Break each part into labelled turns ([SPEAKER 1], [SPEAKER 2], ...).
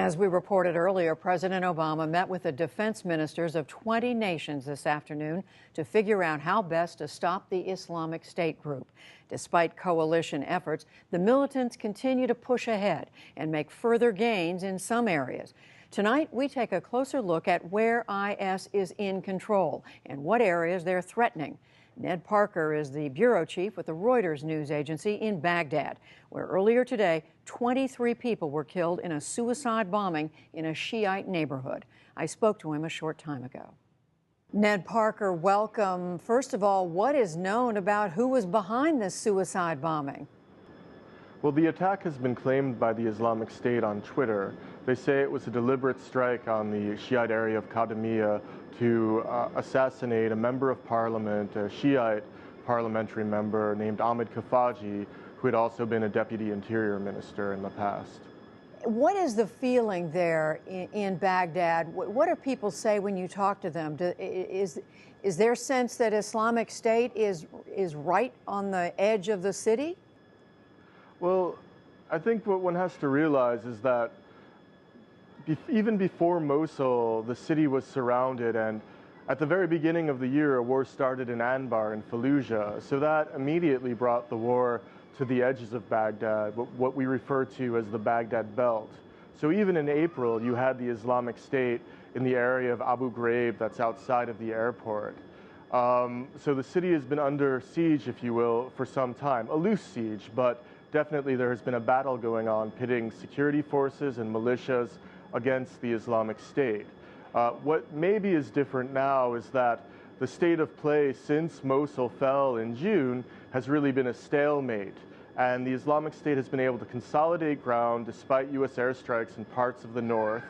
[SPEAKER 1] As we reported earlier, President Obama met with the defense ministers of 20 nations this afternoon to figure out how best to stop the Islamic State group. Despite coalition efforts, the militants continue to push ahead and make further gains in some areas. Tonight, we take a closer look at where IS is in control and what areas they're threatening. Ned Parker is the bureau chief with the Reuters news agency in Baghdad, where earlier today, 23 people were killed in a suicide bombing in a Shiite neighborhood. I spoke to him a short time ago. Ned Parker, welcome. First of all, what is known about who was behind this suicide bombing?
[SPEAKER 2] Well, the attack has been claimed by the Islamic State on Twitter. They say it was a deliberate strike on the Shiite area of Kadhimiya to assassinate a member of parliament, a Shiite parliamentary member named Ahmed Kafaji, who had also been a deputy interior minister in the past.
[SPEAKER 1] What is the feeling there in Baghdad? What do people say when you talk to them? Is their sense that Islamic State is right on the edge of the city?
[SPEAKER 2] Well, I think what one has to realize is that even before Mosul, the city was surrounded, and at the very beginning of the year, a war started in Anbar in Fallujah. So that immediately brought the war to the edges of Baghdad, what we refer to as the Baghdad Belt. So even in April, you had the Islamic State in the area of Abu Ghraib that's outside of the airport. So the city has been under siege, if you will, for some time. A loose siege, but definitely there has been a battle going on pitting security forces and militias against the Islamic State. What maybe is different now is that the state of play since Mosul fell in June has really been a stalemate, and the Islamic State has been able to consolidate ground despite U.S. airstrikes in parts of the north.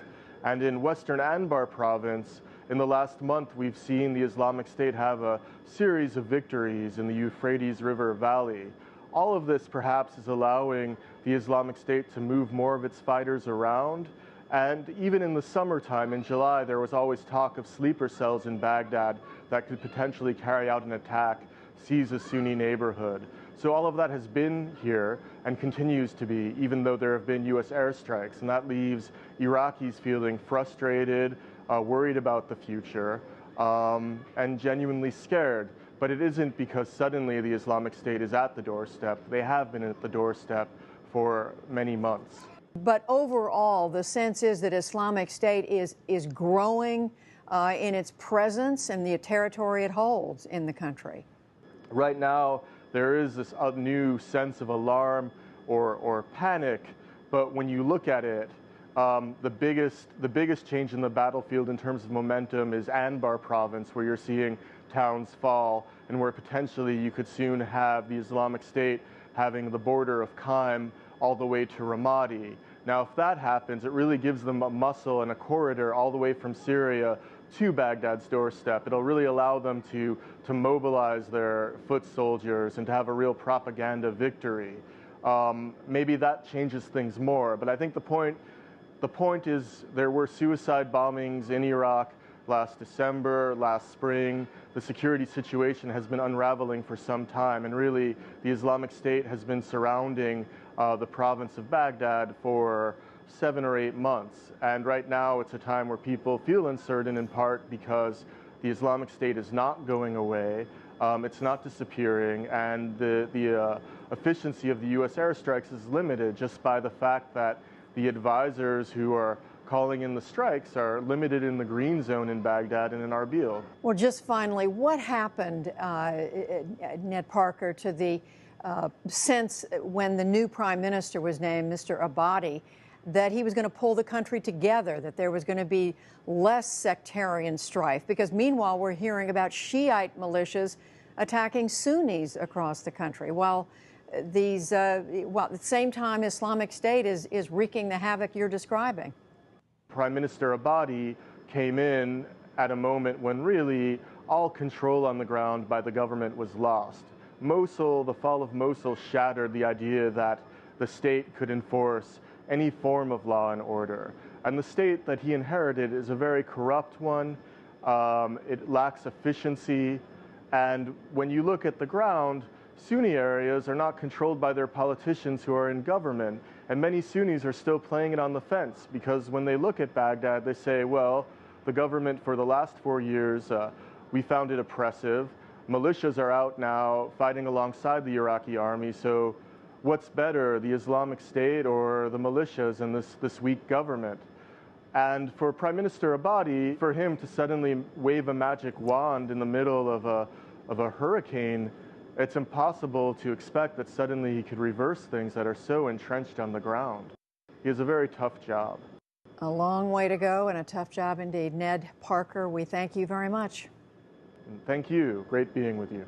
[SPEAKER 2] And in western Anbar province, in the last month, we've seen the Islamic State have a series of victories in the Euphrates River Valley. All of this perhaps is allowing the Islamic State to move more of its fighters around. And even in the summertime, in July, there was always talk of sleeper cells in Baghdad that could potentially carry out an attack, seize a Sunni neighborhood. So all of that has been here and continues to be, even though there have been U.S. airstrikes. And that leaves Iraqis feeling frustrated, worried about the future, and genuinely scared. But it isn't because suddenly the Islamic State is at the doorstep. They have been at the doorstep for many months.
[SPEAKER 1] But overall, the sense is that Islamic State is growing in its presence and the territory it holds in the country.
[SPEAKER 2] Right now, there is this new sense of alarm or panic, but when you look at it, the biggest change in the battlefield in terms of momentum is Anbar province, where you're seeing towns fall, and where potentially you could soon have the Islamic State having the border of Qim all the way to Ramadi. Now, if that happens, it really gives them a muscle and a corridor all the way from Syria to Baghdad's doorstep. It'll really allow them to mobilize their foot soldiers and to have a real propaganda victory. Maybe that changes things more, but I think the point is there were suicide bombings in Iraq last December, last spring. The security situation has been unraveling for some time, and really the Islamic State has been surrounding the province of Baghdad for 7 or 8 months. And right now it's a time where people feel uncertain, in part because the Islamic State is not going away, it's not disappearing, and the efficiency of the U.S. airstrikes is limited just by the fact that the advisors who are calling in the strikes are limited in the green zone in Baghdad and in Arbil.
[SPEAKER 1] Well, just finally, what happened, Ned Parker, to the sense when the new prime minister was named, Mr. Abadi, that he was going to pull the country together, that there was going to be less sectarian strife? Because meanwhile, we're hearing about Shiite militias attacking Sunnis across the country, while at the same time, Islamic State is wreaking the havoc you're describing.
[SPEAKER 2] Prime Minister Abadi came in at a moment when really all control on the ground by the government was lost. Mosul, the fall of Mosul shattered the idea that the state could enforce any form of law and order. And the state that he inherited is a very corrupt one. It lacks efficiency. And when you look at the ground, Sunni areas are not controlled by their politicians who are in government. And many Sunnis are still playing it on the fence because when they look at Baghdad, they say, well, the government for the last 4 years, we found it oppressive. Militias are out now fighting alongside the Iraqi army, so what's better, the Islamic State or the militias and this weak government? And for Prime Minister Abadi, for him to suddenly wave a magic wand in the middle of a hurricane, it's impossible to expect that suddenly he could reverse things that are so entrenched on the ground. He has a very tough job.
[SPEAKER 1] A long way to go and a tough job indeed. Ned Parker, we thank you very much.
[SPEAKER 2] Thank you. Great being with you.